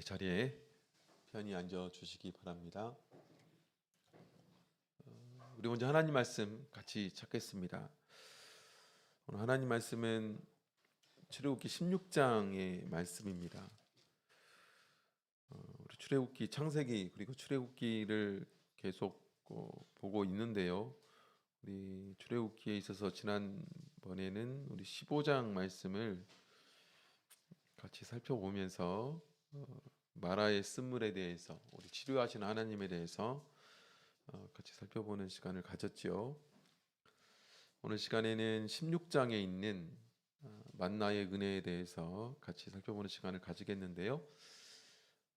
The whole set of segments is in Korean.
자리에 편히 앉아 주시기 바랍니다. 우리 먼저 하나님 말씀 같이 찾겠습니다. 오늘 하나님 말씀은 출애굽기 16장의 말씀입니다. 우리 출애굽기, 창세기 그리고 출애굽기를 계속 보고 있는데요. 우리 출애굽기에 있어서 지난번에는 우리 15장 말씀을 같이 살펴보면서 마라의 쓴물에 대해서, 우리 치료하시는 하나님에 대해서 같이 살펴보는 시간을 가졌지요. 오늘 시간에는 16장에 있는 만나의 은혜에 대해서 같이 살펴보는 시간을 가지겠는데요.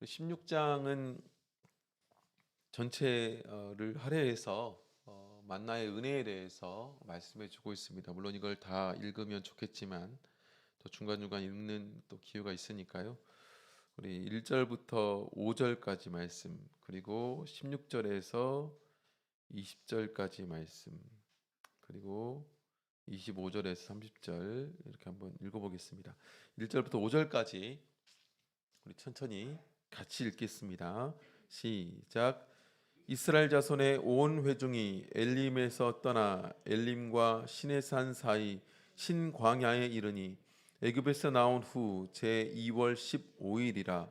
16장은 전체를 할애해서 만나의 은혜에 대해서 말씀해 주고 있습니다. 물론 이걸 다 읽으면 좋겠지만 또 중간중간 읽는 또 기회가 있으니까요. 우리 1절부터 5절까지 말씀, 그리고 16절에서 20절까지 말씀, 그리고 25절에서 30절 이렇게 한번 읽어보겠습니다. 1절부터 5절까지 우리 천천히 같이 읽겠습니다. 시작. 이스라엘 자손의 온 회중이 엘림에서 떠나 엘림과 시내산 사이 신광야에 이르니 애굽에서 나온 후 제2월 15일이라.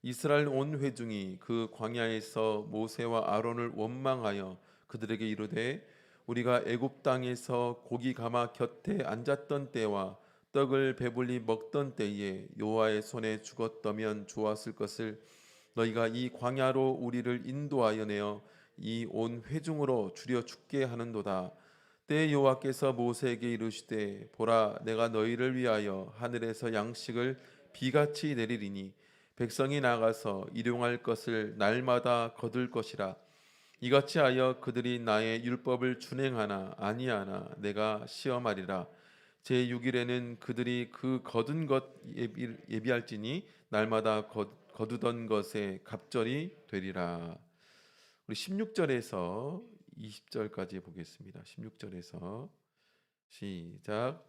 이스라엘 온 회중이 그 광야에서 모세와 아론을 원망하여 그들에게 이르되 우리가 애굽 땅에서 고기 가마 곁에 앉았던 때와 떡을 배불리 먹던 때에 여호와의 손에 죽었다면 좋았을 것을 너희가 이 광야로 우리를 인도하여 내어 이 온 회중으로 죽여 죽게 하는도다. 때 여호와께서 모세에게 이르시되 보라, 내가 너희를 위하여 하늘에서 양식을 비같이 내리리니 백성이 나가서 일용할 것을 날마다 거둘 것이라. 이같이 하여 그들이 나의 율법을 준행하나 아니하나 내가 시험하리라. 제6일에는 그들이 그 거둔 것 예비할지니 날마다 거두던 것에 갑절이 되리라. 우리 16절에서 20절까지 보겠습니다. 16절에서 시작.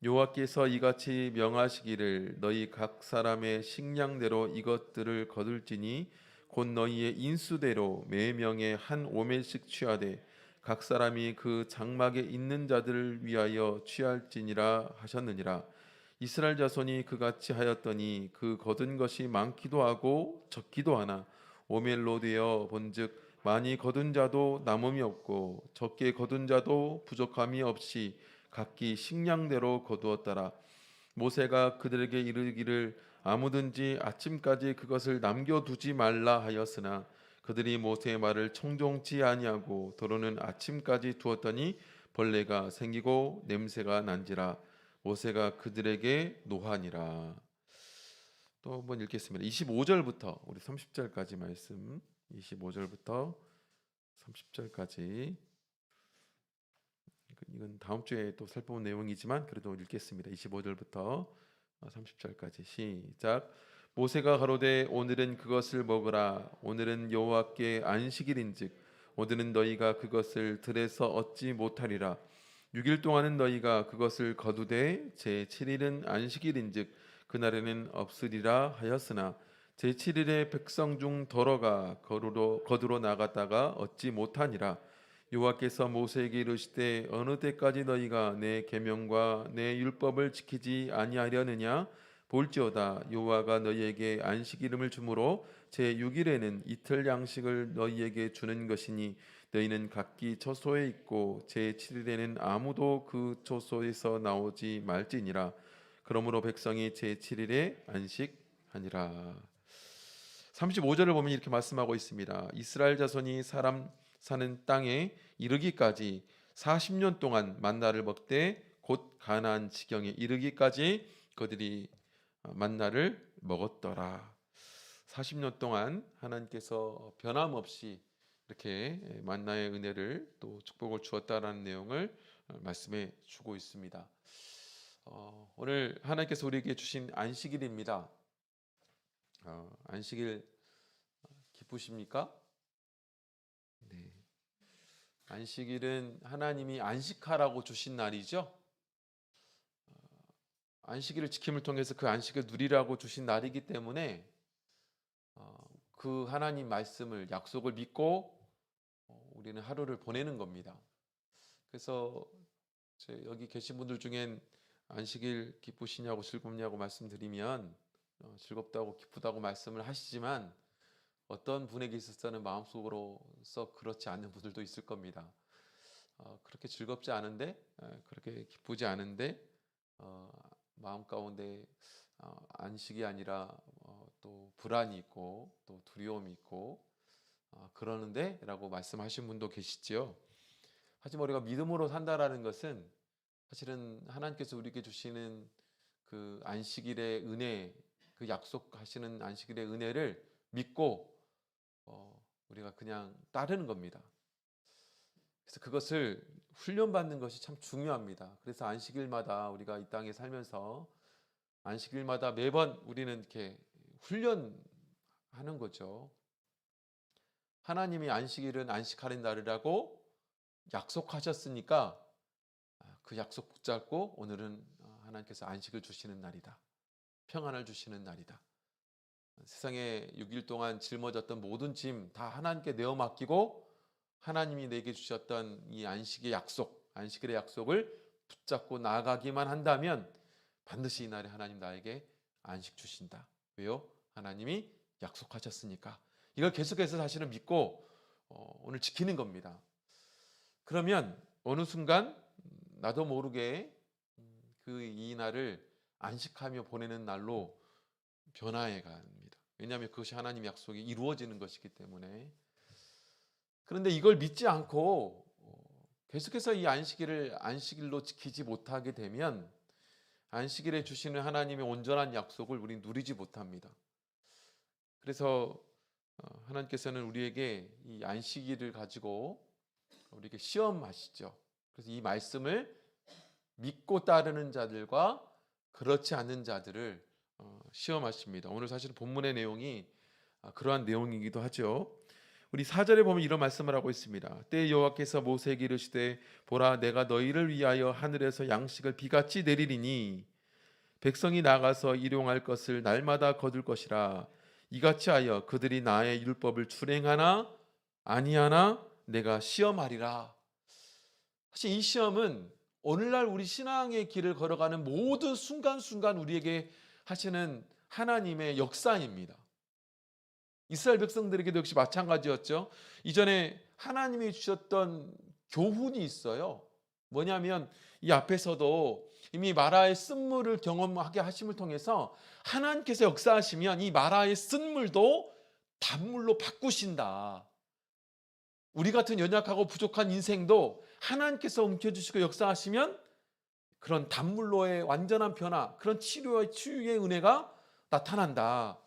여호와께서 이같이 명하시기를 너희 각 사람의 식량대로 이것들을 거둘지니 곧 너희의 인수대로 매 명에 한 오멜씩 취하되 각 사람이 그 장막에 있는 자들을 위하여 취할지니라 하셨느니라. 이스라엘 자손이 그같이 하였더니 그 거둔 것이 많기도 하고 적기도 하나 오멜로 되어 본즉 많이 거둔 자도 남음이 없고 적게 거둔 자도 부족함이 없이 각기 식량대로 거두었더라. 모세가 그들에게 이르기를 아무든지 아침까지 그것을 남겨두지 말라 하였으나 그들이 모세의 말을 청종치 아니하고 도로는 아침까지 두었더니 벌레가 생기고 냄새가 난지라. 모세가 그들에게 노하니라. 또 한번 읽겠습니다. 25절부터 우리 30절까지 말씀, 25절부터 30절까지. 이건 다음 주에 또 살펴본 내용이지만 그래도 읽겠습니다. 25절부터 30절까지 시작. 모세가 가로되 오늘은 그것을 먹으라. 오늘은 여호와께 안식일인즉 오늘은 너희가 그것을 들에서 얻지 못하리라. 6일 동안은 너희가 그것을 거두되 제7일은 안식일인즉 그날에는 없으리라 하였으나 제7일에 백성 중 더러가 거두러 나갔다가 얻지 못하니라. 여호와께서 모세에게 이르시되 어느 때까지 너희가 내 계명과 내 율법을 지키지 아니하려느냐. 볼지어다 여호와가 너희에게 안식일임을 주므로 제6일에는 이틀 양식을 너희에게 주는 것이니 너희는 각기 처소에 있고 제7일에는 아무도 그 처소에서 나오지 말지니라. 그러므로 백성이 제7일에 안식하니라. 35절을 보면 이렇게 말씀하고 있습니다. 이스라엘 자손이 사람 사는 땅에 이르기까지 40년 동안 만나를 먹되 곧 가나안 지경에 이르기까지 그들이 만나를 먹었더라. 40년 동안 하나님께서 변함없이 이렇게 만나의 은혜를 또 축복을 주었다라는 내용을 말씀해 주고 있습니다. 오늘 하나님께서 우리에게 주신 안식일입니다. 안식일 기쁘십니까? 네. 안식일은 하나님이 안식하라고 주신 날이죠. 안식일을 지킴을 통해서 그 안식을 누리라고 주신 날이기 때문에 그 하나님 말씀을 약속을 믿고 우리는 하루를 보내는 겁니다. 그래서 여기 계신 분들 중엔 안식일 기쁘시냐고 즐겁냐고 말씀드리면 즐겁다고 기쁘다고 말씀을 하시지만 어떤 분에게 있어서는 마음속으로 썩 그렇지 않는 분들도 있을 겁니다. 그렇게 즐겁지 않은데 그렇게 기쁘지 않은데 마음 가운데 안식이 아니라 또 불안이 있고 또 두려움이 있고 그러는데 라고 말씀하신 분도 계시지요. 하지만 우리가 믿음으로 산다라는 것은 사실은 하나님께서 우리에게 주시는 그 안식일의 은혜, 그 약속하시는 안식일의 은혜를 믿고 우리가 그냥 따르는 겁니다. 그래서 그것을 훈련받는 것이 참 중요합니다. 그래서 안식일마다 우리가 이 땅에 살면서 안식일마다 매번 우리는 이렇게 훈련하는 거죠. 하나님이 안식일은 안식하는 날이라고 약속하셨으니까 그 약속 붙잡고 오늘은 하나님께서 안식을 주시는 날이다. 평안을 주시는 날이다. 세상에 6일 동안 짊어졌던 모든 짐 다 하나님께 내어 맡기고 하나님이 내게 주셨던 이 안식의 약속, 안식일의 약속을 붙잡고 나아가기만 한다면 반드시 이날에 하나님 나에게 안식 주신다. 왜요? 하나님이 약속하셨으니까. 이걸 계속해서 사실은 믿고 오늘 지키는 겁니다. 그러면 어느 순간 나도 모르게 이 날을 안식하며 보내는 날로 변화해 갑니다. 왜냐하면 그것이 하나님의 약속이 이루어지는 것이기 때문에. 그런데 이걸 믿지 않고 계속해서 이 안식일로 지키지 못하게 되면 안식일에 주시는 하나님의 온전한 약속을 우리 누리지 못합니다. 그래서 하나님께서는 우리에게 이 안식일을 가지고 우리에게 시험하시죠. 그래서 이 말씀을 믿고 따르는 자들과 그렇지 않는 자들을 시험하십니다. 오늘 사실 본문의 내용이 그러한 내용이기도 하죠. 우리 4절에 보면 이런 말씀을 하고 있습니다. 때에 여호와께서 모세에게 이르시되 보라 내가 너희를 위하여 하늘에서 양식을 비같이 내리리니 백성이 나가서 일용할 것을 날마다 거둘 것이라 이같이 하여 그들이 나의 율법을 준행하나 아니하나 내가 시험하리라. 사실 이 시험은 오늘날 우리 신앙의 길을 걸어가는 모든 순간순간 우리에게 하시는 하나님의 역사입니다. 이스라엘 백성들에게도 역시 마찬가지였죠. 이전에 하나님이 주셨던 교훈이 있어요. 뭐냐면 이 앞에서도 이미 마라의 쓴물을 경험하게 하심을 통해서 하나님께서 역사하시면 이 마라의 쓴물도 단물로 바꾸신다. 우리 같은 연약하고 부족한 인생도 하나님께서 움켜주시고 역사하시면 그런 단물로의 완전한 변화, 그런 치료의 치유의 은혜가 나타난다.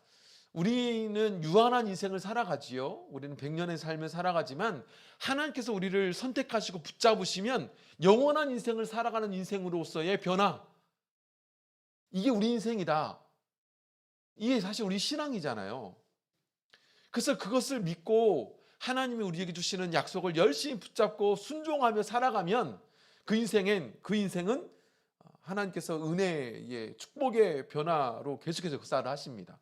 우리는 유한한 인생을 살아가지요. 우리는 100년의 삶을 살아가지만 하나님께서 우리를 선택하시고 붙잡으시면 영원한 인생을 살아가는 인생으로서의 변화. 이게 우리 인생이다. 이게 사실 우리 신앙이잖아요. 그래서 그것을 믿고 하나님이 우리에게 주시는 약속을 열심히 붙잡고 순종하며 살아가면 그 인생은 하나님께서 은혜의 축복의 변화로 계속해서 역사를 하십니다.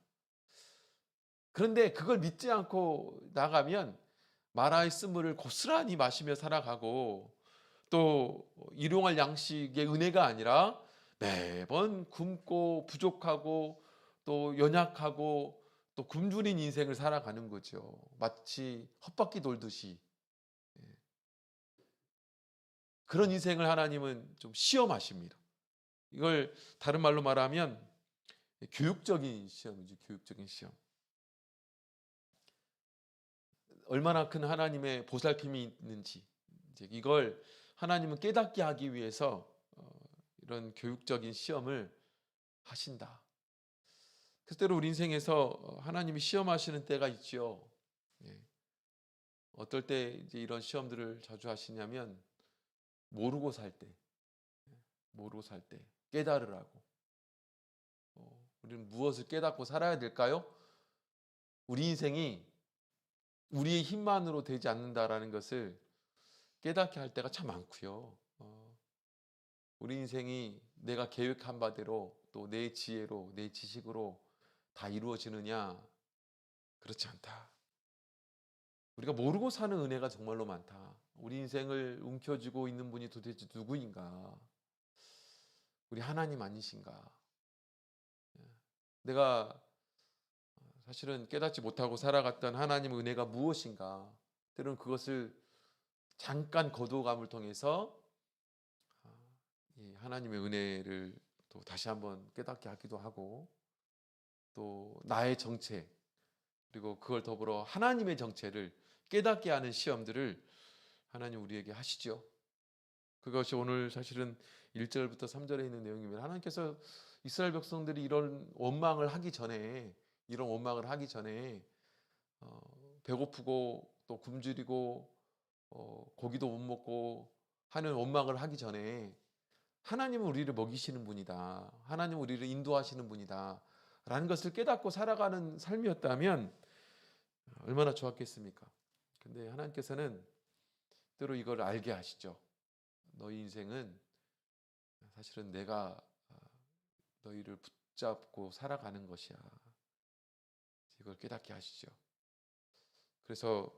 그런데 그걸 믿지 않고 나가면 마라의 쓴물을 고스란히 마시며 살아가고 또 일용할 양식의 은혜가 아니라 매번 굶고 부족하고 또 연약하고 또 굶주린 인생을 살아가는 거죠. 마치 헛바퀴 돌듯이. 그런 인생을 하나님은 좀 시험하십니다. 이걸 다른 말로 말하면 교육적인 시험이죠. 교육적인 시험. 얼마나 큰 하나님의 보살핌이 있는지 이걸 하나님은 깨닫게 하기 위해서 이런 교육적인 시험을 하신다. 그래서 때로 우리 인생에서 하나님이 시험하시는 때가 있죠. 어떨 때 이제 이런 시험들을 자주 하시냐면 모르고 살 때, 깨달으라고. 우리는 무엇을 깨닫고 살아야 될까요? 우리 인생이 우리의 힘만으로 되지 않는다라는 것을 깨닫게 할 때가 참 많고요. 우리 인생이 내가 계획한 바대로 또 내 지혜로 내 지식으로 다 이루어지느냐? 그렇지 않다. 우리가 모르고 사는 은혜가 정말로 많다. 우리 인생을 움켜쥐고 있는 분이 도대체 누구인가? 우리 하나님 아니신가? 내가 사실은 깨닫지 못하고 살아갔던 하나님의 은혜가 무엇인가? 때로는 그것을 잠깐 거두어감을 통해서 이 하나님의 은혜를 또 다시 한번 깨닫게 하기도 하고, 또 나의 정체, 그리고 그걸 더불어 하나님의 정체를 깨닫게 하는 시험들을 하나님 우리에게 하시죠. 그것이 오늘 사실은 1절부터 3절에 있는 내용입니다. 하나님께서 이스라엘 백성들이 이런 원망을 하기 전에 배고프고 또 굶주리고 고기도 못 먹고 하는 원망을 하기 전에 하나님은 우리를 먹이시는 분이다, 하나님은 우리를 인도하시는 분이다 라는 것을 깨닫고 살아가는 삶이었다면 얼마나 좋았겠습니까? 근데 하나님께서는 때로 이걸 알게 하시죠. 너희 인생은 사실은 내가 너희를 붙잡고 살아가는 것이야. 이걸 깨닫게 하시죠. 그래서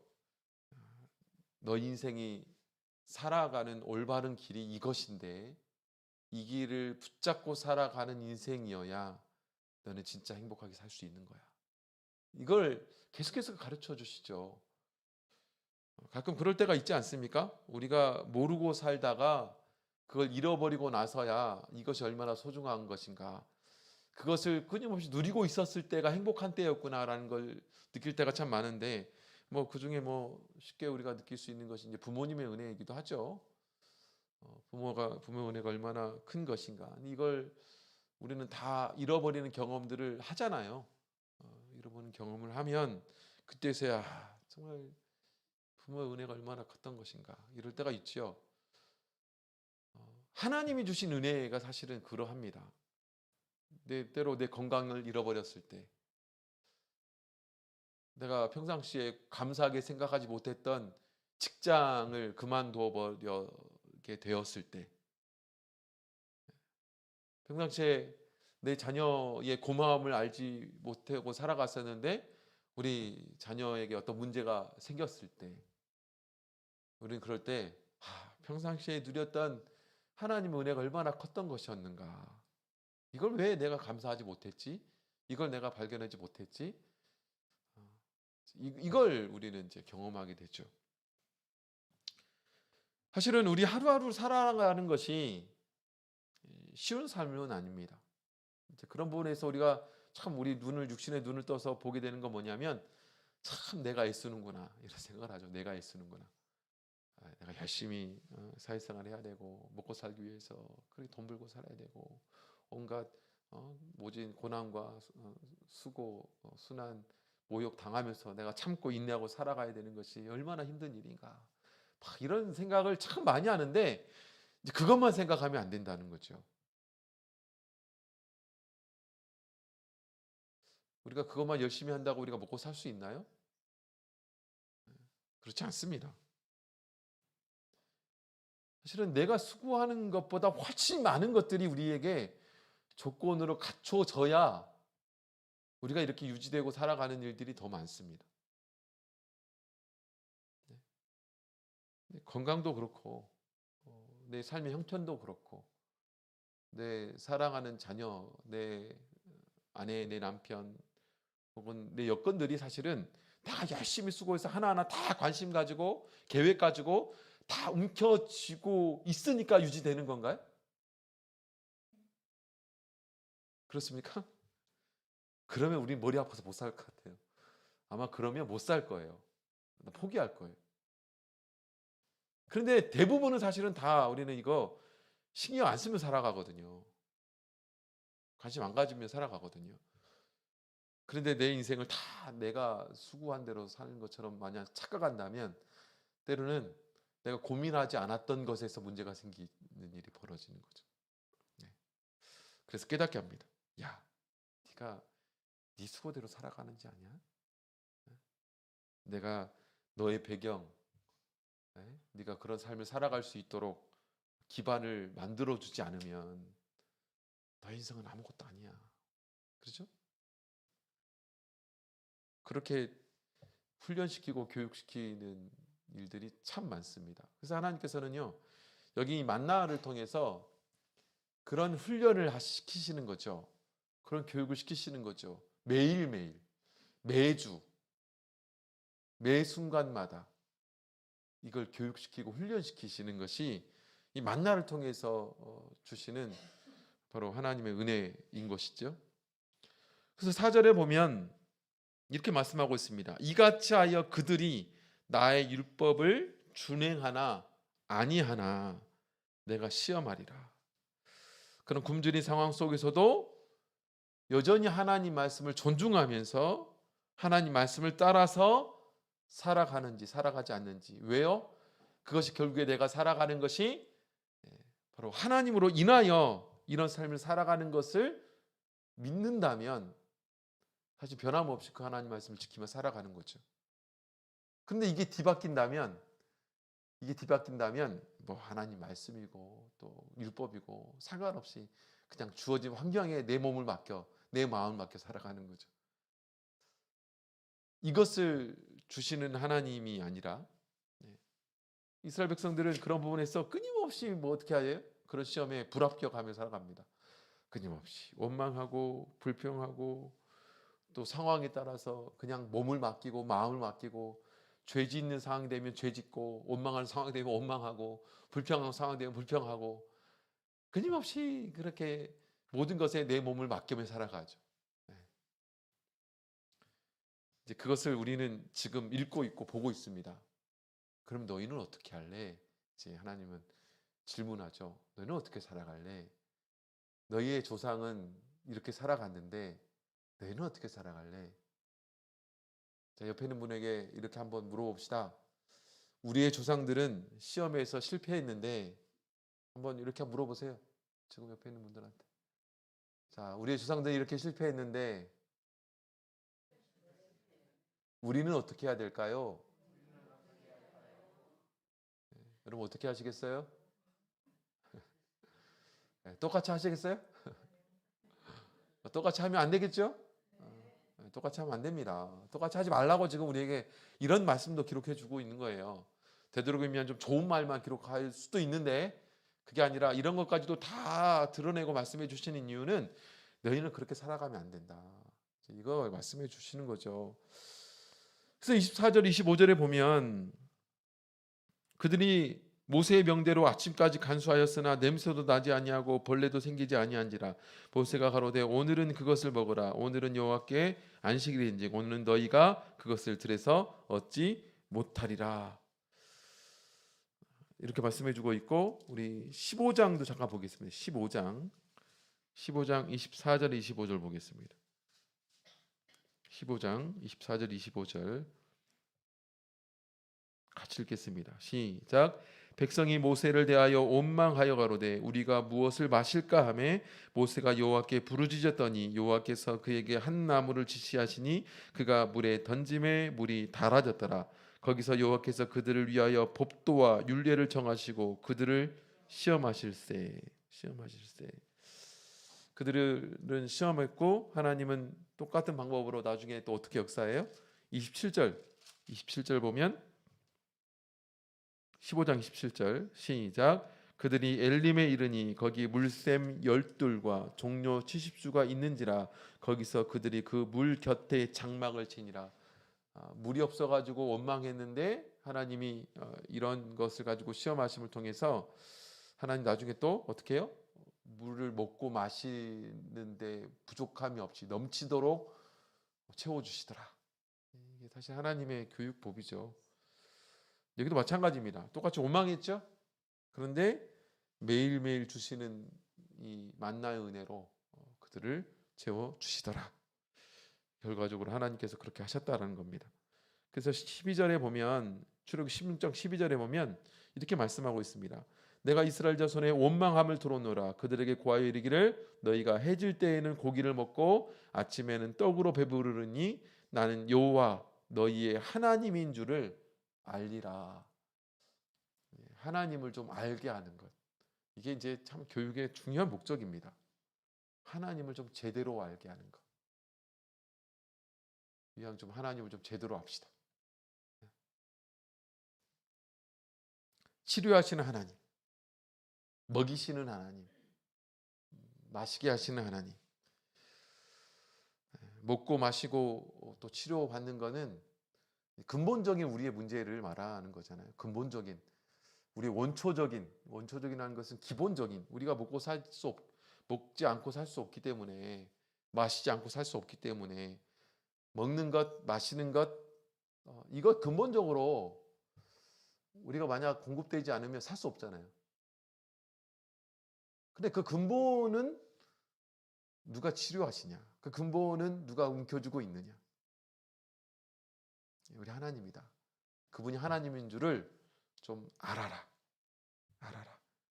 너희 인생이 살아가는 올바른 길이 이것인데, 이 길을 붙잡고 살아가는 인생이어야 너는 진짜 행복하게 살 수 있는 거야. 이걸 계속해서 가르쳐 주시죠. 가끔 그럴 때가 있지 않습니까? 우리가 모르고 살다가 그걸 잃어버리고 나서야 이것이 얼마나 소중한 것인가, 그것을 끊임없이 누리고 있었을 때가 행복한 때였구나라는 걸 느낄 때가 참 많은데, 그중에 쉽게 우리가 느낄 수 있는 것이 이제 부모님의 은혜이기도 하죠. 부모의 은혜가 얼마나 큰 것인가, 이걸 우리는 다 잃어버리는 경험들을 하잖아요. 잃어버리는 경험을 하면 그때서야 정말 부모의 은혜가 얼마나 컸던 것인가, 이럴 때가 있죠. 하나님이 주신 은혜가 사실은 그러합니다. 때로 내 건강을 잃어버렸을 때, 내가 평상시에 감사하게 생각하지 못했던 직장을 그만둬 버리게 되었을 때, 평상시에 내 자녀의 고마움을 알지 못하고 살아갔었는데 우리 자녀에게 어떤 문제가 생겼을 때, 우리는 그럴 때 평상시에 누렸던 하나님의 은혜가 얼마나 컸던 것이었는가, 이걸 왜 내가 감사하지 못했지, 이걸 내가 발견하지 못했지, 이걸 우리는 이제 경험하게 되죠. 사실은 우리 하루하루 살아가는 것이 쉬운 삶은 아닙니다. 이제 그런 부분에서 우리가 참 우리 육신의 눈을 떠서 보게 되는 건 뭐냐면, 참 내가 애쓰는구나 이런 생각을 하죠. 내가 애쓰는구나. 내가 열심히 사회생활 해야 되고 먹고 살기 위해서 그렇게 돈 벌고 살아야 되고 온갖 모진 고난과 수고, 순환, 모욕 당하면서 내가 참고 인내하고 살아가야 되는 것이 얼마나 힘든 일인가, 막 이런 생각을 참 많이 하는데, 이제 그것만 생각하면 안 된다는 거죠. 우리가 그것만 열심히 한다고 우리가 먹고 살 수 있나요? 그렇지 않습니다. 사실은 내가 수고하는 것보다 훨씬 많은 것들이 우리에게 조건으로 갖춰져야 우리가 이렇게 유지되고 살아가는 일들이 더 많습니다. 건강도 그렇고, 내 삶의 형편도 그렇고, 내 사랑하는 자녀, 내 아내, 내 남편, 혹은 내 여건들이 사실은 다 열심히 수고해서 하나하나 다 관심 가지고 계획 가지고 다 움켜쥐고 있으니까 유지되는 건가요? 그렇습니까? 그러면 우리 머리 아파서 못 살 것 같아요. 아마 그러면 못 살 거예요. 포기할 거예요. 그런데 대부분은 사실은 다 우리는 이거 신경 안 쓰면 살아가거든요. 관심 안 가지면 살아가거든요. 그런데 내 인생을 다 내가 수고한 대로 사는 것처럼 만약 착각한다면 때로는 내가 고민하지 않았던 것에서 문제가 생기는 일이 벌어지는 거죠. 네. 그래서 깨닫게 합니다. 야, 네가 네 수고대로 살아가는지 아냐? 내가 너의 배경, 네가 그런 삶을 살아갈 수 있도록 기반을 만들어주지 않으면 너의 인생은 아무것도 아니야. 그렇죠? 그렇게 훈련시키고 교육시키는 일들이 참 많습니다. 그래서 하나님께서는요, 여기 이 만나를 통해서 그런 훈련을 시키시는 거죠. 그런 교육을 시키시는 거죠. 매일매일, 매주, 매 순간마다 이걸 교육시키고 훈련시키시는 것이 이 만나를 통해서 주시는 바로 하나님의 은혜인 것이죠. 그래서 4절에 보면 이렇게 말씀하고 있습니다. 이같이 하여 그들이 나의 율법을 준행하나 아니하나 내가 시험하리라. 그런 굶주린 상황 속에서도 여전히 하나님 말씀을 존중하면서 하나님 말씀을 따라서 살아가는지 살아가지 않는지. 왜요? 그것이 결국에 내가 살아가는 것이 바로 하나님으로 인하여 이런 삶을 살아가는 것을 믿는다면 사실 변함없이 그 하나님 말씀을 지키며 살아가는 거죠. 근데 이게 뒤바뀐다면 뭐 하나님 말씀이고 또 율법이고 상관없이 그냥 주어진 환경에 내 몸을 맡겨 내 마음을 맡겨 살아가는 거죠. 이것을 주시는 하나님이 아니라 이스라엘 백성들은 그런 부분에서 끊임없이 뭐 어떻게 해요? 그런 시험에 불합격하며 살아갑니다. 끊임없이 원망하고 불평하고 또 상황에 따라서 그냥 몸을 맡기고 마음을 맡기고 죄 짓는 상황이 되면 죄 짓고 원망하는 상황이 되면 원망하고 불평하는 상황이 되면 불평하고 끊임없이 그렇게 모든 것에 내 몸을 맡기며 살아가죠. 이제 그것을 우리는 지금 읽고 있고 보고 있습니다. 그럼 너희는 어떻게 할래? 이제 하나님은 질문하죠. 너희는 어떻게 살아갈래? 너희의 조상은 이렇게 살아갔는데 너희는 어떻게 살아갈래? 자, 옆에 있는 분에게 이렇게 한번 물어봅시다. 우리의 조상들은 시험에서 실패했는데 한번 이렇게 물어보세요. 지금 옆에 있는 분들한테. 자, 우리의 조상들이 이렇게 실패했는데 우리는 어떻게 해야 될까요? 여러분 어떻게 하시겠어요? 똑같이 하시겠어요? 똑같이 하면 안 되겠죠? 똑같이 하면 안 됩니다. 똑같이 하지 말라고 지금 우리에게 이런 말씀도 기록해 주고 있는 거예요. 되도록이면 좀 좋은 말만 기록할 수도 있는데 그게 아니라 이런 것까지도 다 드러내고 말씀해 주시는 이유는 너희는 그렇게 살아가면 안 된다. 이거 말씀해 주시는 거죠. 그래서 24절 25절에 보면 그들이 모세의 명대로 아침까지 간수하였으나 냄새도 나지 아니하고 벌레도 생기지 아니한지라. 모세가 가로되 오늘은 그것을 먹으라. 오늘은 여호와께 안식일인즉 오늘은 너희가 그것을 들에서 얻지 못하리라. 이렇게 말씀해 주고 있고 우리 15장도 잠깐 보겠습니다. 15장 24절 25절 보겠습니다. 15장 24절 25절 같이 읽겠습니다. 시작. 백성이 모세를 대하여 원망하여 가로되 우리가 무엇을 마실까 하매 모세가 여호와께 부르짖었더니 여호와께서 그에게 한 나무를 지시하시니 그가 물에 던짐에 물이 달아졌더라. 거기서 여호와께서 그들을 위하여 법도와 율례를 정하시고 그들을 시험하실세. 그들은 시험했고 하나님은 똑같은 방법으로 나중에 또 어떻게 역사해요? 27절 보면 15장 17절 시작. 그들이 엘림에 이르니 거기 물샘 12과 종려 70수가 있는지라. 거기서 그들이 그 물 곁에 장막을 치니라. 물이 없어가지고 원망했는데 하나님이 이런 것을 가지고 시험하심을 통해서 하나님 나중에 또 어떻게 해요? 물을 먹고 마시는데 부족함이 없이 넘치도록 채워주시더라. 이게 사실 하나님의 교육법이죠. 여기도 마찬가지입니다. 똑같이 원망했죠. 그런데 매일매일 주시는 이 만나의 은혜로 그들을 채워주시더라. 결과적으로 하나님께서 그렇게 하셨다라는 겁니다. 그래서 12절에 보면 출애굽기 16장 12절에 보면 이렇게 말씀하고 있습니다. 내가 이스라엘 자손의 원망함을 들어놓으라. 그들에게 고하여 이르기를 너희가 해질 때에는 고기를 먹고 아침에는 떡으로 배부르니 나는 여호와 너희의 하나님인 줄을 알리라. 하나님을 좀 알게 하는 것. 이게 이제 참 교육의 중요한 목적입니다. 하나님을 좀 제대로 알게 하는 것. 이왕 좀 하나님을 좀 제대로 합시다. 치료하시는 하나님, 먹이시는 하나님, 마시게 하시는 하나님. 먹고 마시고 또 치료받는 거는 근본적인 우리의 문제를 말하는 거잖아요. 근본적인 우리 원초적인 것은 기본적인 우리가 먹지 않고 살 수 없기 때문에, 마시지 않고 살 수 없기 때문에 먹는 것, 마시는 것, 이것 근본적으로 우리가 만약 공급되지 않으면 살 수 없잖아요. 근데 그 근본은 누가 치료하시냐? 그 근본은 누가 움켜쥐고 있느냐? 우리 하나님이다. 그분이 하나님인 줄을 좀 알아라.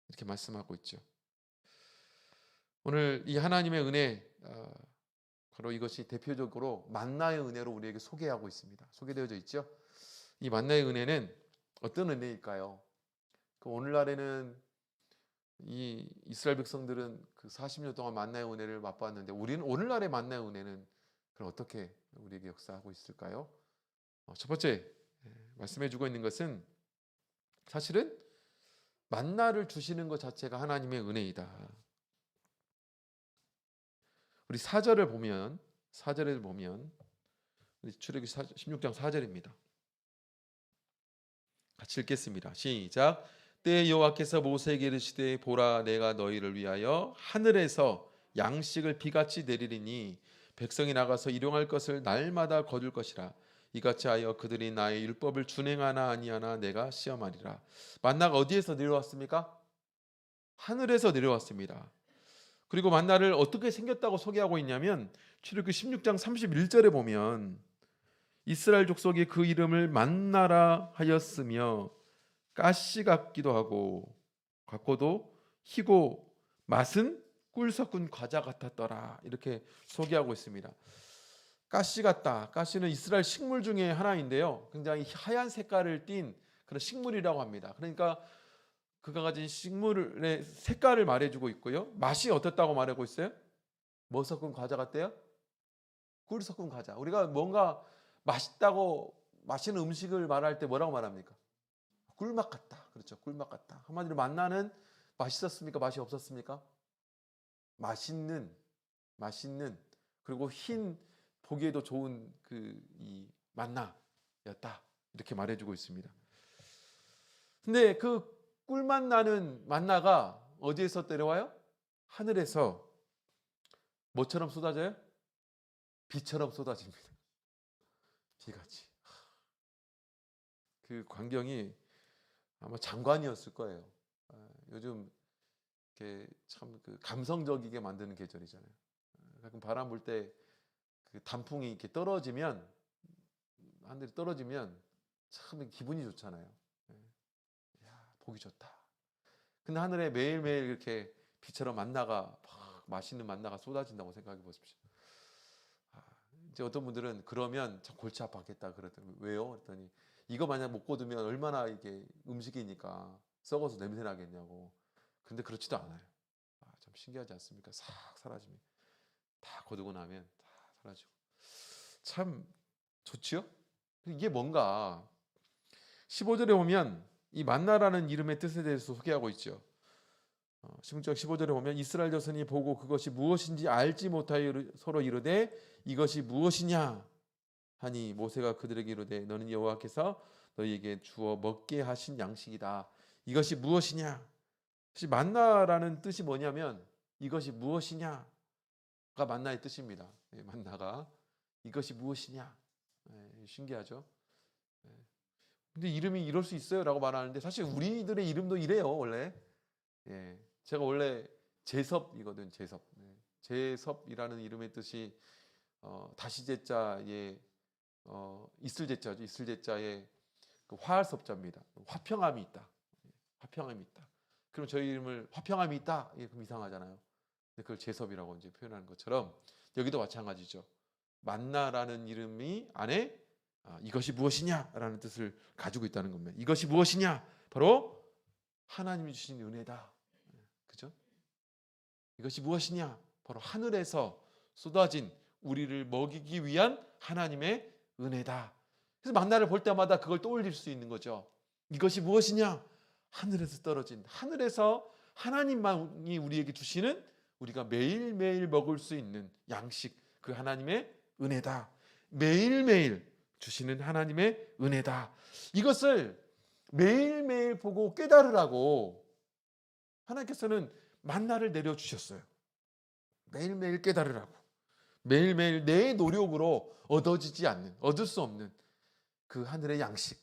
이렇게 말씀하고 있죠. 오늘 이 하나님의 은혜, 바로 이것이 대표적으로 만나의 은혜로 우리에게 소개하고 있습니다. 소개되어져 있죠. 이 만나의 은혜는 어떤 은혜일까요? 오늘날에는 이 이스라엘 백성들은 그 40년 동안 만나의 은혜를 맛봤는데, 우리는 오늘날의 만나의 은혜는 그럼 어떻게 우리에게 역사하고 있을까요? 첫 번째 말씀해주고 있는 것은 사실은 만나를 주시는 것 자체가 하나님의 은혜이다. 우리 4절에 보면 우리 출애굽기 16장 4절입니다. 같이 읽겠습니다. 시작. 때에 여호와께서 모세에게 이르시되 보라, 내가 너희를 위하여 하늘에서 양식을 비같이 내리리니 백성이 나가서 일용할 것을 날마다 거둘 것이라. 이같이 하여 그들이 나의 율법을 준행하나 아니하나 내가 시험하리라. 만나가 어디에서 내려왔습니까? 하늘에서 내려왔습니다. 그리고 만나를 어떻게 생겼다고 소개하고 있냐면 출애굽기 16장 31절에 보면 이스라엘 족속이 그 이름을 만나라 하였으며 가시 같고도 희고 맛은 꿀 섞은 과자 같았더라. 이렇게 소개하고 있습니다. 가시 같다. 가시는 이스라엘 식물 중에 하나인데요, 굉장히 하얀 색깔을 띤 그런 식물이라고 합니다. 그러니까 그가 가진 식물의 색깔을 말해주고 있고요, 맛이 어떻다고 말하고 있어요? 뭐 섞은 과자 같대요? 꿀 섞은 과자. 우리가 뭔가 맛있다고, 맛있는 음식을 말할 때 뭐라고 말합니까? 꿀맛 같다. 그렇죠. 꿀맛 같다. 한마디로 만나는 맛있었습니까? 맛이 없었습니까? 맛있는 그리고 흰, 보기에도 좋은 이 만나였다. 이렇게 말해주고 있습니다. 근데 그 꿀맛 나는 만나가 어디에서 내려와요? 하늘에서 뭐처럼 쏟아져요? 비처럼 쏟아집니다. 비같이. 그 광경이 아마 장관이었을 거예요. 요즘 이렇게 참 감성적이게 만드는 계절이잖아요. 가끔 바람 불 때 그 단풍이 이렇게 떨어지면, 하늘이 떨어지면 참 기분이 좋잖아요. 야, 보기 좋다. 근데 하늘에 매일매일 이렇게 비처럼 만나가, 맛있는 만나가 쏟아진다고 생각해 보십시오. 이제 어떤 분들은 그러면 참 골치 아팠겠다 그러더라고요. 왜요? 그랬더니 이거 만약 먹고 두면 얼마나 이게 음식이니까 썩어서 냄새 나겠냐고. 근데 그렇지도 않아요. 참 신기하지 않습니까? 싹 사라집니다. 다 거두고 나면 다 사라지고. 참 좋지요? 이게 뭔가 15절에 보면 이 만나라는 이름의 뜻에 대해서 소개하고 있죠. 16절 15절에 보면 이스라엘 자손이 보고 그것이 무엇인지 알지 못하여 서로 이르되 이것이 무엇이냐 하니 모세가 그들에게 이르되 너는 여호와께서 너희에게 주어 먹게 하신 양식이다. 이것이 무엇이냐? 사실 만나라는 뜻이 뭐냐면 이것이 무엇이냐가 만나의 뜻입니다. 만나가 이것이 무엇이냐? 신기하죠? 근데 이름이 이럴 수 있어요? 라고 말하는데 사실 우리들의 이름도 이래요. 원래 제가 원래 제섭이거든. 제섭이라는 이름의 뜻이 다시 제자에 있을 제자죠. 있을 제자에 그 화할섭자입니다. 화평함이 있다. 그럼 저희 이름을 화평함이 있다. 그럼 이상하잖아요. 근데 그걸 제섭이라고 이제 표현하는 것처럼 여기도 마찬가지죠. 만나라는 이름이 안에 이것이 무엇이냐라는 뜻을 가지고 있다는 겁니다. 이것이 무엇이냐? 바로 하나님이 주신 은혜다. 그죠? 이것이 무엇이냐? 바로 하늘에서 쏟아진 우리를 먹이기 위한 하나님의 은혜다. 그래서 만나를 볼 때마다 그걸 떠올릴 수 있는 거죠. 이것이 무엇이냐? 하늘에서 떨어진, 하늘에서 하나님만이 우리에게 주시는, 우리가 매일매일 먹을 수 있는 양식, 그 하나님의 은혜다. 매일매일 주시는 하나님의 은혜다. 이것을 매일매일 보고 깨달으라고 하나님께서는 만나를 내려주셨어요. 매일매일 깨달으라고. 매일매일 내 노력으로 얻어지지 않는, 얻을 수 없는 그 하늘의 양식.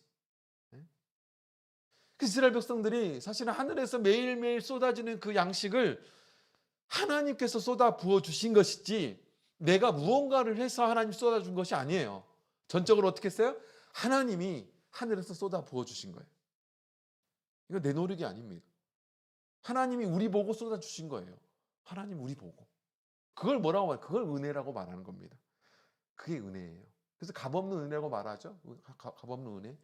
그 이스라엘 백성들이 사실은 하늘에서 매일매일 쏟아지는 그 양식을 하나님께서 쏟아 부어주신 것이지, 내가 무언가를 해서 하나님 쏟아준 것이 아니에요. 전적으로 어떻게 했어요? 하나님이 하늘에서 쏟아 부어주신 거예요. 이거 내 노력이 아닙니다. 하나님이 우리 보고 쏟아주신 거예요. 하나님 우리 보고. 그걸 뭐라고 말해요? 그걸 은혜라고 말하는 겁니다. 그게 은혜예요. 그래서 값없는 은혜라고 말하죠. 값없는 은혜.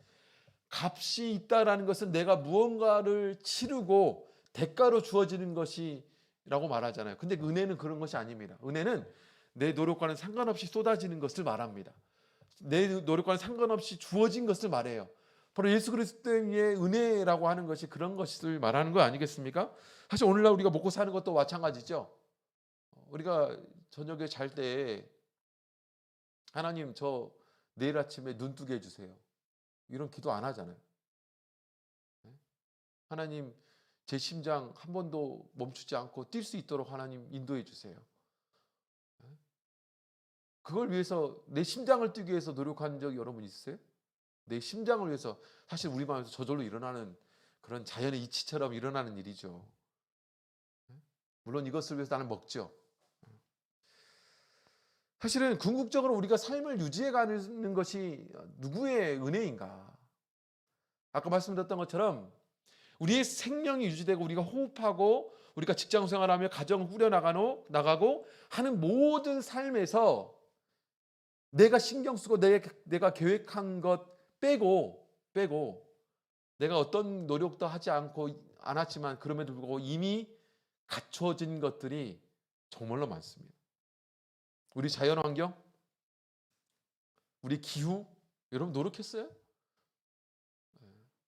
값이 있다라는 것은 내가 무언가를 치르고 대가로 주어지는 것이라고 말하잖아요. 근데 은혜는 그런 것이 아닙니다. 은혜는 내 노력과는 상관없이 쏟아지는 것을 말합니다. 내 노력과는 상관없이 주어진 것을 말해요. 바로 예수 그리스도의 은혜라고 하는 것이 그런 것을 말하는 거 아니겠습니까? 사실 오늘날 우리가 먹고 사는 것도 마찬가지죠. 우리가 저녁에 잘 때 하나님 저 내일 아침에 눈 뜨게 해주세요. 이런 기도 안 하잖아요. 하나님 제 심장 한 번도 멈추지 않고 뛸 수 있도록 하나님 인도해 주세요. 그걸 위해서 내 심장을 뛰기 위해서 노력한 적이 여러분 있으세요? 내 심장을 위해서. 사실 우리 마음에서 저절로 일어나는 그런 자연의 이치처럼 일어나는 일이죠. 물론 이것을 위해서 나는 먹죠. 사실은 궁극적으로 우리가 삶을 유지해 가는 것이 누구의 은혜인가? 아까 말씀드렸던 것처럼 우리의 생명이 유지되고 우리가 호흡하고 우리가 직장 생활하며 가정을 꾸려나가고 하는 모든 삶에서 내가 신경 쓰고 내가 계획한 것 빼고 내가 어떤 노력도 하지 않았지만 그럼에도 불구하고 이미 갖춰진 것들이 정말로 많습니다. 우리 자연환경, 우리 기후, 여러분 노력했어요?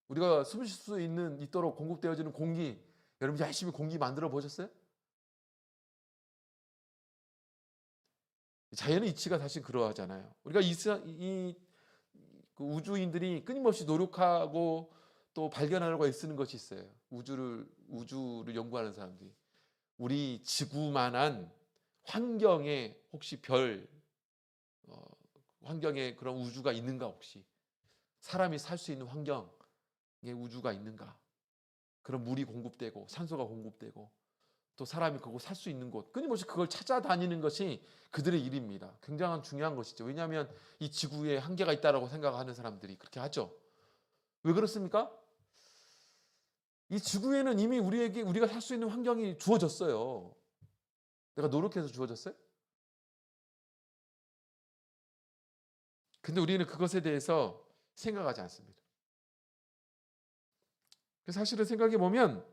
우리가 숨 쉴 수 있도록 공급되어지는 공기, 여러분 열심히 공기 만들어 보셨어요? 자연의 이치가 사실 그러하잖아요. 우리가 그 우주인들이 끊임없이 노력하고 또 발견하려고 애쓰는 것이 있어요. 우주를 연구하는 사람들이. 우리 지구만한 환경에 혹시 환경에 그런 우주가 있는가, 혹시 사람이 살 수 있는 환경에 우주가 있는가, 그런 물이 공급되고 산소가 공급되고 또 사람이 그곳 살 수 있는 곳, 끊임없이 그걸 찾아다니는 것이 그들의 일입니다. 굉장히 중요한 것이죠. 왜냐하면 이 지구에 한계가 있다라고 생각하는 사람들이 그렇게 하죠. 왜 그렇습니까? 이 지구에는 이미 우리가 살 수 있는 환경이 주어졌어요. 내가 노력해서 주어졌어요? 근데 우리는 그것에 대해서 생각하지 않습니다. 그래서 사실은 생각해 보면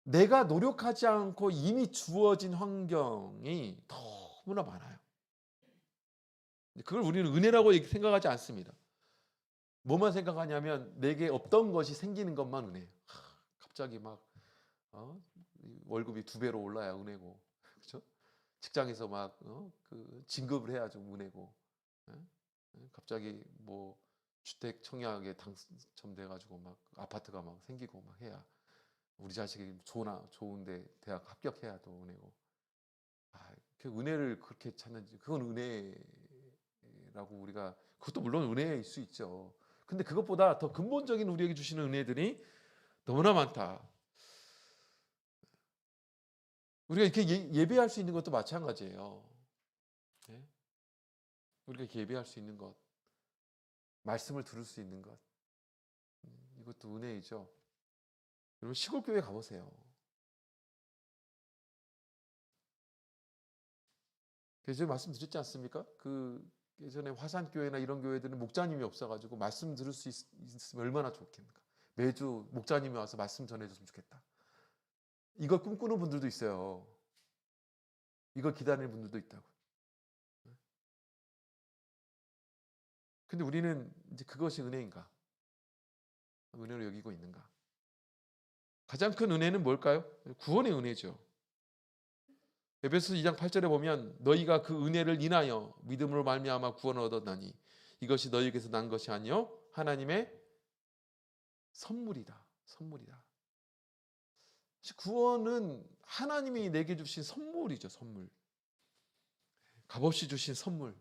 내가 노력하지 않고 이미 주어진 환경이 너무나 많아요. 그걸 우리는 은혜라고 생각하지 않습니다. 뭐만 생각하냐면 내게 없던 것이 생기는 것만 은혜예요. 갑자기 막 월급이 2배로 올라야 은혜고, 그렇죠? 직장에서 막 그 진급을 해야 좀 은혜고, 갑자기 뭐 주택 청약에 당첨돼가지고 막 아파트가 막 생기고 막 해야, 우리 자식이 좋은데 대학 합격해야 또 은혜고. 그 은혜를 그렇게 찾는지, 그건 은혜라고 우리가, 그것도 물론 은혜일 수 있죠. 근데 그것보다 더 근본적인 우리에게 주시는 은혜들이 너무나 많다. 우리가 이렇게 예배할 수 있는 것도 마찬가지예요. 네? 우리가 이렇게 예배할 수 있는 것, 말씀을 들을 수 있는 것, 이것도 은혜이죠. 여러분 시골 교회 가보세요. 예전에 말씀드렸지 않습니까? 그 예전에 화산교회나 이런 교회들은 목자님이 없어가지고 말씀 들을 수 있으면 얼마나 좋겠는가. 매주 목자님이 와서 말씀 전해줬으면 좋겠다. 이걸 꿈꾸는 분들도 있어요. 이걸 기다리는 분들도 있다고. 근데 우리는 이제 그것이 은혜인가? 은혜로 여기고 있는가? 가장 큰 은혜는 뭘까요? 구원의 은혜죠. 에베소서 2장 8절에 보면 너희가 그 은혜를 인하여 믿음으로 말미암아 구원을 얻었나니 이것이 너희에게서 난 것이 아니요 하나님의 선물이다. 선물이다. 구원은 하나님이 내게 주신 선물이죠. 선물. 값없이 주신 선물.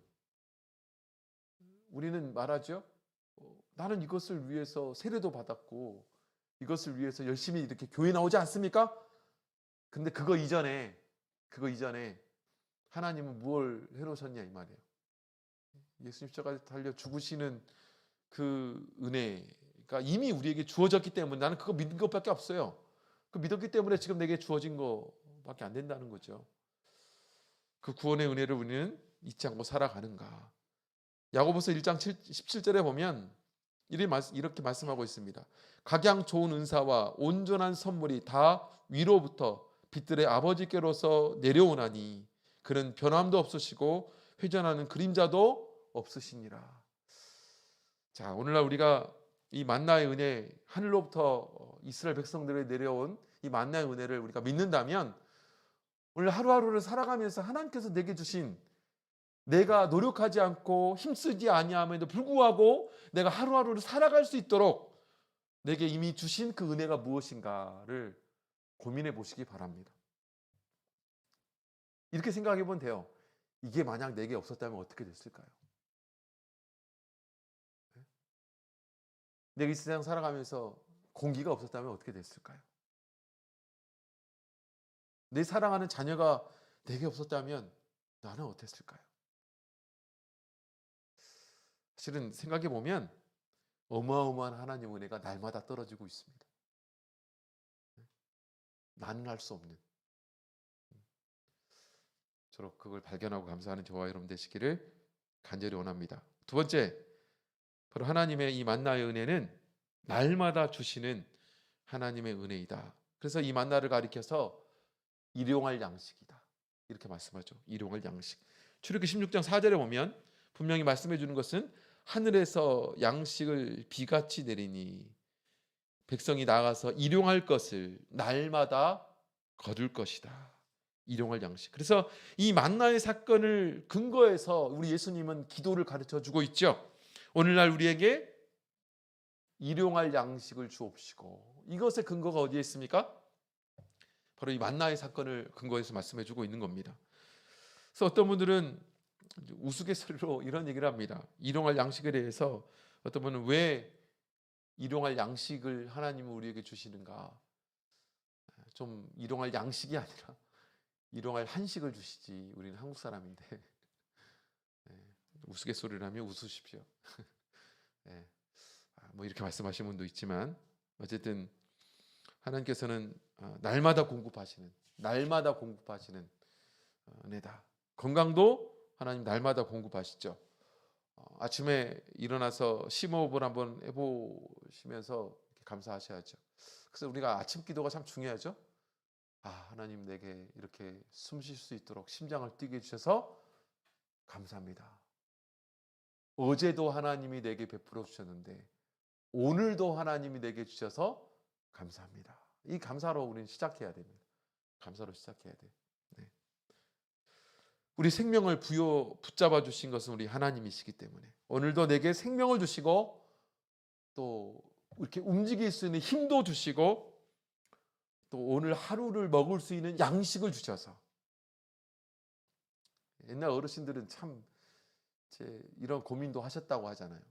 우리는 말하죠. 나는 이것을 위해서 세례도 받았고 이것을 위해서 열심히 이렇게 교회 나오지 않습니까? 근데 그거 이전에 하나님은 무엇을 해놓으셨냐 이 말이에요. 예수님 십자가에 달려 죽으시는 그 은혜가 이미 우리에게 주어졌기 때문에 나는 그거 믿는 것밖에 없어요. 그 믿었기 때문에 지금 내게 주어진 것밖에 안 된다는 거죠. 그 구원의 은혜를 우리는 잊지 않고 살아가는가. 야고보서 1장 17절에 보면 이렇게 말씀하고 있습니다. 각양 좋은 은사와 온전한 선물이 다 위로부터 빛들의 아버지께로서 내려오나니 그는 변함도 없으시고 회전하는 그림자도 없으시니라. 자, 오늘날 우리가 이 만나의 은혜, 하늘로부터 이스라엘 백성들에 내려온 이 만나의 은혜를 우리가 믿는다면 오늘 하루하루를 살아가면서 하나님께서 내게 주신, 내가 노력하지 않고 힘쓰지 아니함에도 불구하고 내가 하루하루를 살아갈 수 있도록 내게 이미 주신 그 은혜가 무엇인가를 고민해 보시기 바랍니다. 이렇게 생각해 보면 돼요. 이게 만약 내게 없었다면 어떻게 됐을까요? 내가 이 세상 살아가면서 공기가 없었다면 어떻게 됐을까요? 내 사랑하는 자녀가 내게 없었다면 나는 어땠을까요? 사실은 생각해 보면 어마어마한 하나님의 은혜가 날마다 떨어지고 있습니다. 나는 할 수 없는. 저로 그걸 발견하고 감사하는 저와 여러분 되시기를 간절히 원합니다. 두 번째, 바로 하나님의 이 만나의 은혜는 날마다 주시는 하나님의 은혜이다. 그래서 이 만나를 가리켜서 일용할 양식이다. 이렇게 말씀하죠. 일용할 양식. 출애굽기 16장 4절에 보면 분명히 말씀해 주는 것은 하늘에서 양식을 비같이 내리니 백성이 나가서 일용할 것을 날마다 거둘 것이다. 일용할 양식. 그래서 이 만나의 사건을 근거해서 우리 예수님은 기도를 가르쳐 주고 있죠. 오늘날 우리에게 일용할 양식을 주옵시고, 이것의 근거가 어디에 있습니까? 바로 이 만나의 사건을 근거해서 말씀해 주고 있는 겁니다. 그래서 어떤 분들은 우스갯소리로 이런 얘기를 합니다. 일용할 양식에 대해서 어떤 분은 왜 일용할 양식을 하나님은 우리에게 주시는가? 좀 일용할 양식이 아니라 일용할 한식을 주시지. 우리는 한국 사람인데. 우스갯소리를 하면 웃으십시오. 뭐 이렇게 말씀하시는 분도 있지만 어쨌든 하나님께서는 날마다 공급하시는 은혜다. 건강도 하나님 날마다 공급하시죠. 아침에 일어나서 심호흡을 한번 해보시면서 감사하셔야죠. 그래서 우리가 아침 기도가 참 중요하죠. 하나님 내게 이렇게 숨 쉴 수 있도록 심장을 뛰게 해주셔서 감사합니다. 어제도 하나님이 내게 베풀어 주셨는데 오늘도 하나님이 내게 주셔서 감사합니다. 이 감사로 우리는 시작해야 됩니다. 감사로 시작해야 돼요. 네. 우리 생명을 붙잡아 주신 것은 우리 하나님이시기 때문에 오늘도 내게 생명을 주시고 또 이렇게 움직일 수 있는 힘도 주시고 또 오늘 하루를 먹을 수 있는 양식을 주셔서, 옛날 어르신들은 참 이런 고민도 하셨다고 하잖아요.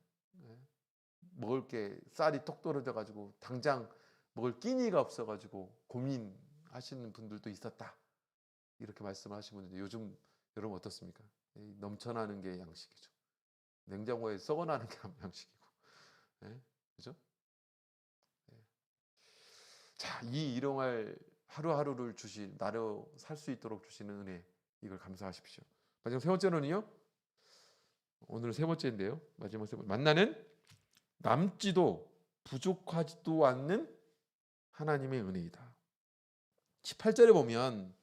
먹을 게 쌀이 똑 떨어져 가지고 당장 먹을 끼니가 없어 가지고 고민하시는 분들도 있었다. 이렇게 말씀하시는 분인데 요즘 여러분 어떻습니까? 넘쳐나는 게 양식이죠. 냉장고에 썩어나는 게 양식이고, 그죠? 자, 이 일용할 하루하루를 나로 살 수 있도록 주시는 은혜, 이걸 감사하십시오. 마지막 세 번째는요. 오늘 세 번째인데요. 마지막 세 번째. 만나는 남지도 부족하지도 않는 하나님의 은혜이다. 18절에 보면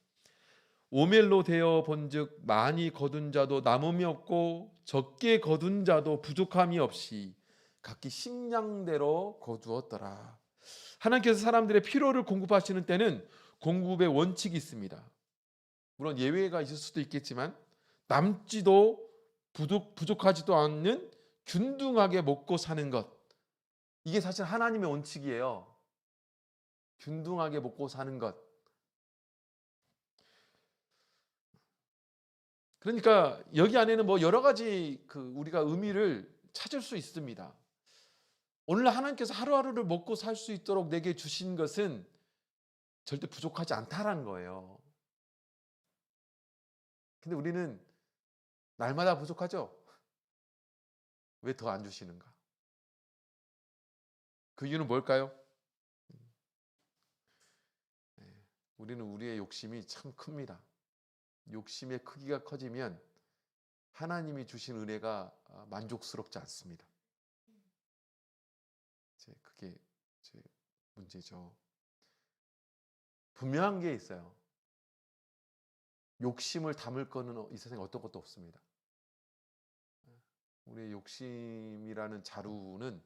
오멜로 되어 본즉 많이 거둔 자도 남음이 없고 적게 거둔 자도 부족함이 없이 각기 식량대로 거두었더라. 하나님께서 사람들의 필요를 공급하시는 때는 공급의 원칙이 있습니다. 물론 예외가 있을 수도 있겠지만 남지도 부족하지도 않는 균등하게 먹고 사는 것, 이게 사실 하나님의 원칙이에요. 균등하게 먹고 사는 것. 그러니까 여기 안에는 뭐 여러 가지 우리가 의미를 찾을 수 있습니다. 오늘 하나님께서 하루하루를 먹고 살 수 있도록 내게 주신 것은 절대 부족하지 않다라는 거예요. 근데 우리는 날마다 부족하죠? 왜 더 안 주시는가? 그 이유는 뭘까요? 우리는 우리의 욕심이 참 큽니다. 욕심의 크기가 커지면 하나님이 주신 은혜가 만족스럽지 않습니다. 그게 제 문제죠. 분명한 게 있어요. 욕심을 담을 거는 이 세상에 어떤 것도 없습니다. 우리의 욕심이라는 자루는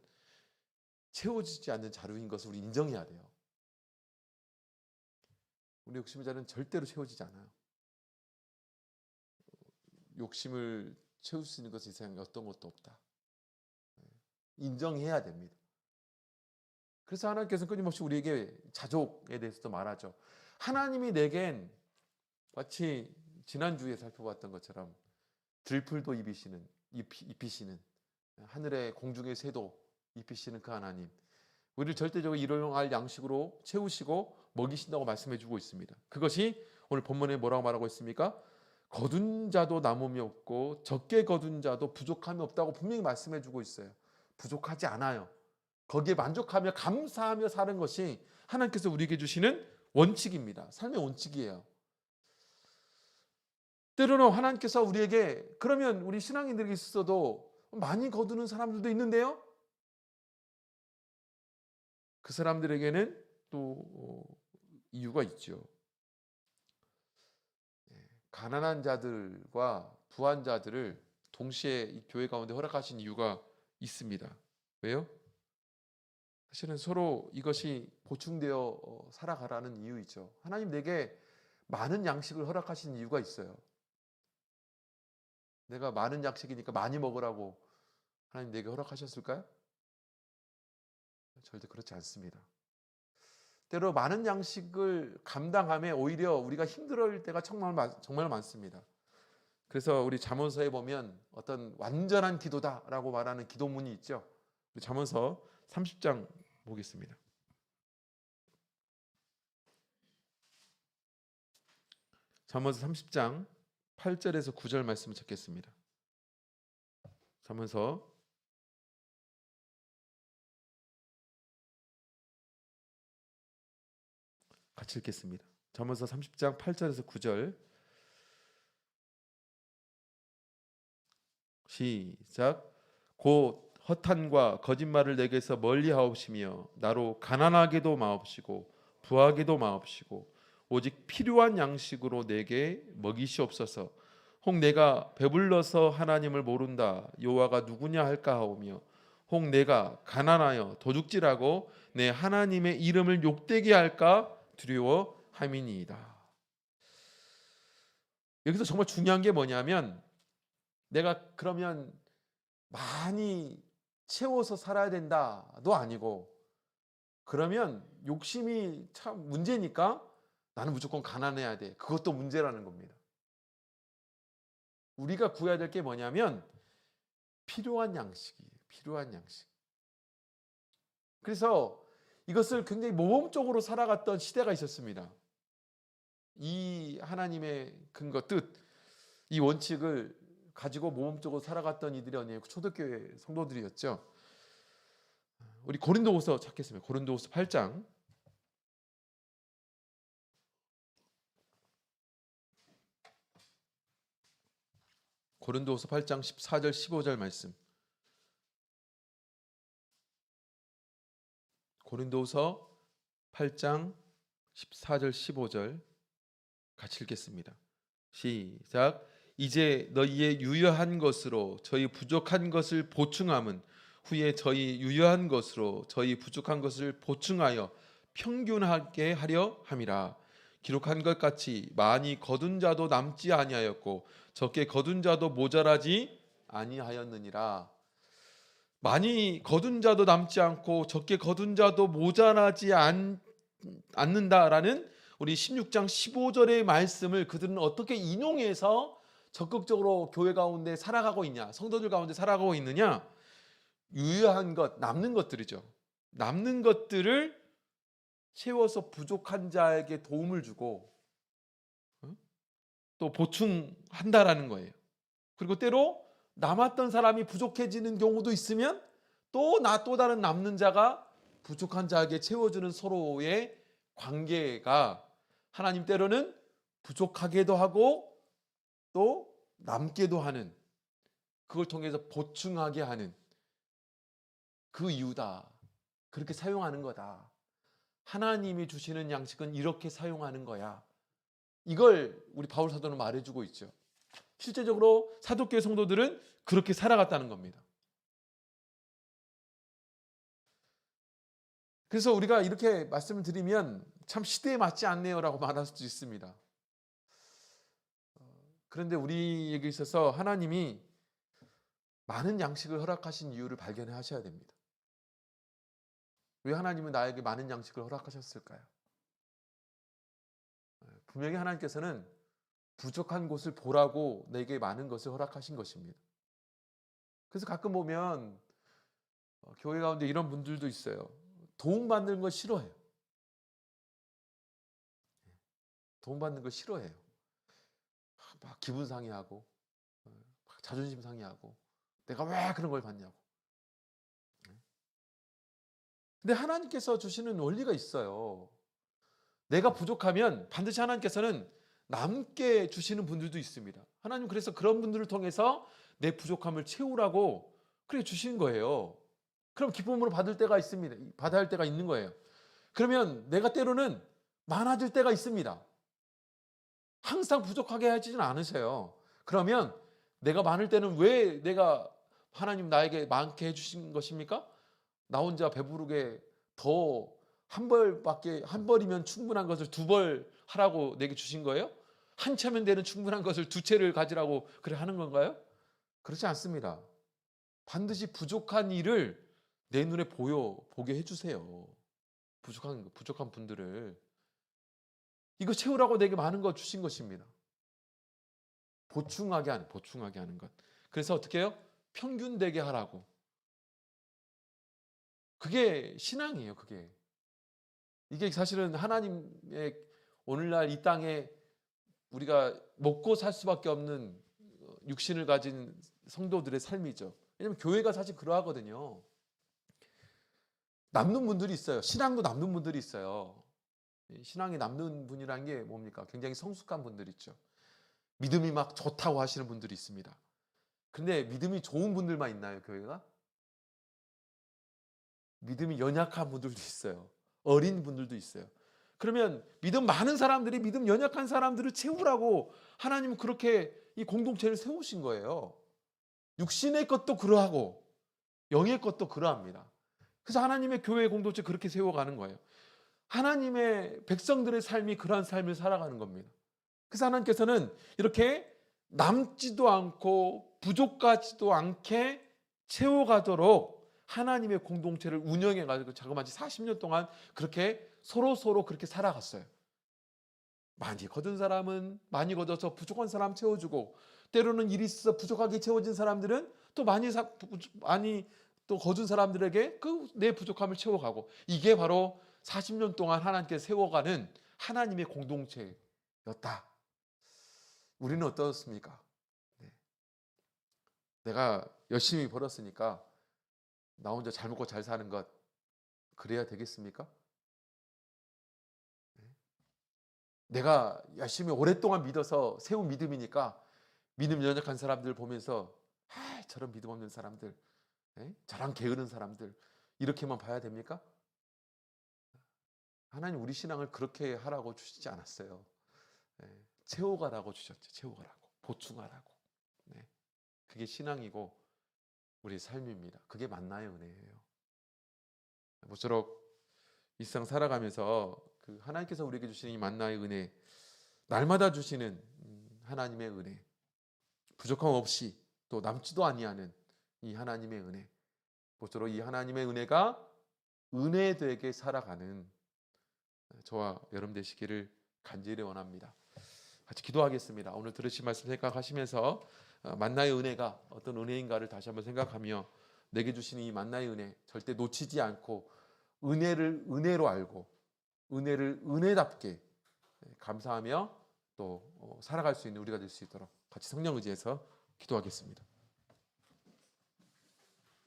채워지지 않는 자루인 것을 우리 인정해야 돼요. 우리 욕심의 자루는 절대로 채워지지 않아요. 욕심을 채울 수 있는 것은 이 세상에 어떤 것도 없다. 인정해야 됩니다. 그래서 하나님께서는 끊임없이 우리에게 자족에 대해서도 말하죠. 하나님이 내겐 마치 지난주에 살펴봤던 것처럼 들풀도 입히시는 하늘의 공중의 새도 입히시는 그 하나님, 우리를 절대적으로 일용할 양식으로 채우시고 먹이신다고 말씀해 주고 있습니다. 그것이 오늘 본문에 뭐라고 말하고 있습니까? 거둔 자도 남음이 없고 적게 거둔 자도 부족함이 없다고 분명히 말씀해 주고 있어요. 부족하지 않아요. 거기에 만족하며 감사하며 사는 것이 하나님께서 우리에게 주시는 원칙입니다. 삶의 원칙이에요. 때로는 하나님께서 우리에게, 그러면 우리 신앙인들에게 있어도 많이 거두는 사람들도 있는데요, 그 사람들에게는 또 이유가 있죠. 가난한 자들과 부한 자들을 동시에 이 교회 가운데 허락하신 이유가 있습니다. 왜요? 사실은 서로 이것이 보충되어 살아가라는 이유이죠. 하나님 내게 많은 양식을 허락하신 이유가 있어요. 내가 많은 양식이니까 많이 먹으라고 하나님 내게 허락하셨을까요? 절대 그렇지 않습니다. 때로 많은 양식을 감당함에 오히려 우리가 힘들 때가 정말 많습니다. 그래서 우리 잠언서에 보면 어떤 완전한 기도다라고 말하는 기도문이 있죠. 우리 잠언서 30장 보겠습니다. 잠언서 30장 8절에서 9절 말씀을 찾겠습니다. 잠언서 같이 읽겠습니다. 잠언서 30장 8절에서 9절 시작. 곧 허탄과 거짓말을 내게서 멀리하옵시며 나로 가난하게도 마옵시고 부하게도 마옵시고 오직 필요한 양식으로 내게 먹이시옵소서. 혹 내가 배불러서 하나님을 모른다 여호와가 누구냐 할까 하오며 혹 내가 가난하여 도둑질하고 내 하나님의 이름을 욕되게 할까 두려워함이니이다. 여기서 정말 중요한 게 뭐냐면, 내가 그러면 많이 채워서 살아야 된다도 아니고, 그러면 욕심이 참 문제니까 나는 무조건 가난해야 돼, 그것도 문제라는 겁니다. 우리가 구해야 될 게 뭐냐면 필요한 양식이에요. 필요한 양식. 그래서 이것을 굉장히 모범적으로 살아갔던 시대가 있었습니다. 이 하나님의 근거, 뜻, 이 원칙을 가지고 모범적으로 살아갔던 이들이 아니에요. 초대교회 성도들이었죠. 우리 고린도후서 찾겠습니다. 고린도후서 8장. 고린도후서 8장 14절 15절 말씀. 고린도후서 8장 14절 15절 같이 읽겠습니다. 시작. 이제 너희의 유효한 것으로 저희 부족한 것을 보충함은 후에 저희 유효한 것으로 저희 부족한 것을 보충하여 평균하게 하려 함이라. 기록한 것 같이 많이 거둔 자도 남지 아니하였고 적게 거둔 자도 모자라지 아니하였느니라. 많이 거둔 자도 남지 않고 적게 거둔 자도 모자라지 않는다라는 우리 16장 15절의 말씀을 그들은 어떻게 인용해서 적극적으로 교회 가운데 살아가고 있냐, 성도들 가운데 살아가고 있느냐? 유효한 것, 남는 것들이죠. 남는 것들을 채워서 부족한 자에게 도움을 주고 또 보충한다라는 거예요. 그리고 때로 남았던 사람이 부족해지는 경우도 있으면 또 다른 남는 자가 부족한 자에게 채워주는 서로의 관계가 하나님 때로는 부족하게도 하고 또 남게도 하는, 그걸 통해서 보충하게 하는 그 이유다. 그렇게 사용하는 거다. 하나님이 주시는 양식은 이렇게 사용하는 거야. 이걸 우리 바울 사도는 말해주고 있죠. 실제적으로 사도교회 성도들은 그렇게 살아갔다는 겁니다. 그래서 우리가 이렇게 말씀을 드리면 참 시대에 맞지 않네요 라고 말할 수도 있습니다. 그런데 우리에게 있어서 하나님이 많은 양식을 허락하신 이유를 발견해 하셔야 됩니다. 왜 하나님은 나에게 많은 양식을 허락하셨을까요? 분명히 하나님께서는 부족한 곳을 보라고 내게 많은 것을 허락하신 것입니다. 그래서 가끔 보면 교회 가운데 이런 분들도 있어요. 도움받는 거 싫어해요. 도움받는 거 싫어해요. 막 기분 상해하고 막 자존심 상해하고 내가 왜 그런 걸 받냐고. 근데 하나님께서 주시는 원리가 있어요. 내가 부족하면 반드시 하나님께서는 남게 주시는 분들도 있습니다. 하나님 그래서 그런 분들을 통해서 내 부족함을 채우라고 그렇게 주신 거예요. 그럼 기쁨으로 받을 때가 있습니다. 받아야 할 때가 있는 거예요. 그러면 내가 때로는 많아질 때가 있습니다. 항상 부족하게 하지는 않으세요. 그러면 내가 많을 때는 왜 내가 하나님 나에게 많게 해주신 것입니까? 나 혼자 배부르게 더 한 벌이면 충분한 것을 두 벌 하라고 내게 주신 거예요? 한 채면 되는 충분한 것을 두 채를 가지라고 그래 하는 건가요? 그렇지 않습니다. 반드시 부족한 일을 내 눈에 보게 해주세요. 부족한 분들을. 이거 채우라고 내게 많은 거 주신 것입니다. 보충하게 하는 것. 그래서 어떻게 해요? 평균 되게 하라고. 그게 신앙이에요, 그게. 이게 사실은 하나님의 오늘날 이 땅에 우리가 먹고 살 수밖에 없는 육신을 가진 성도들의 삶이죠. 왜냐하면 교회가 사실 그러하거든요. 남는 분들이 있어요. 신앙도 남는 분들이 있어요. 신앙이 남는 분이라는 게 뭡니까? 굉장히 성숙한 분들 있죠. 믿음이 막 좋다고 하시는 분들이 있습니다. 근데 믿음이 좋은 분들만 있나요, 교회가? 믿음이 연약한 분들도 있어요. 어린 분들도 있어요. 그러면 믿음 많은 사람들이 믿음 연약한 사람들을 채우라고 하나님은 그렇게 이 공동체를 세우신 거예요. 육신의 것도 그러하고 영의 것도 그러합니다. 그래서 하나님의 교회 공동체 그렇게 세워가는 거예요. 하나님의 백성들의 삶이 그러한 삶을 살아가는 겁니다. 그래서 하나님께서는 이렇게 남지도 않고 부족하지도 않게 채워가도록 하나님의 공동체를 운영해가지고 자그마치 40년 동안 그렇게 서로 그렇게 살아갔어요. 많이 거둔 사람은 많이 거둬서 부족한 사람 채워주고, 때로는 일이 있어서 부족하게 채워진 사람들은 또 많이 또 거둔 사람들에게 그 내 부족함을 채워가고, 이게 바로 40년 동안 하나님께서 세워가는 하나님의 공동체였다. 우리는 어떻습니까? 내가 열심히 벌었으니까 나 혼자 잘 먹고 잘 사는 것 그래야 되겠습니까? 내가 열심히 오랫동안 믿어서 세운 믿음이니까 믿음 연약한 사람들 보면서 저런 믿음 없는 사람들, 저런 게으른 사람들 이렇게만 봐야 됩니까? 하나님 우리 신앙을 그렇게 하라고 주시지 않았어요. 채워가라고 주셨죠. 채워가라고, 보충하라고. 네. 그게 신앙이고 우리의 삶입니다. 그게 만나의 은혜예요. 모쪼록 일상 살아가면서 그 하나님께서 우리에게 주시는 이 만나의 은혜, 날마다 주시는 하나님의 은혜, 부족함 없이 또 남지도 아니하는 이 하나님의 은혜, 모쪼록 이 하나님의 은혜가 은혜되게 살아가는 저와 여러분 되시기를 간절히 원합니다. 같이 기도하겠습니다. 오늘 들으신 말씀 생각하시면서 만나의 은혜가 어떤 은혜인가를 다시 한번 생각하며 내게 주시는 이 만나의 은혜 절대 놓치지 않고 은혜를 은혜로 알고 은혜를 은혜답게 감사하며 또 살아갈 수 있는 우리가 될 수 있도록 같이 성령 의지해서 기도하겠습니다.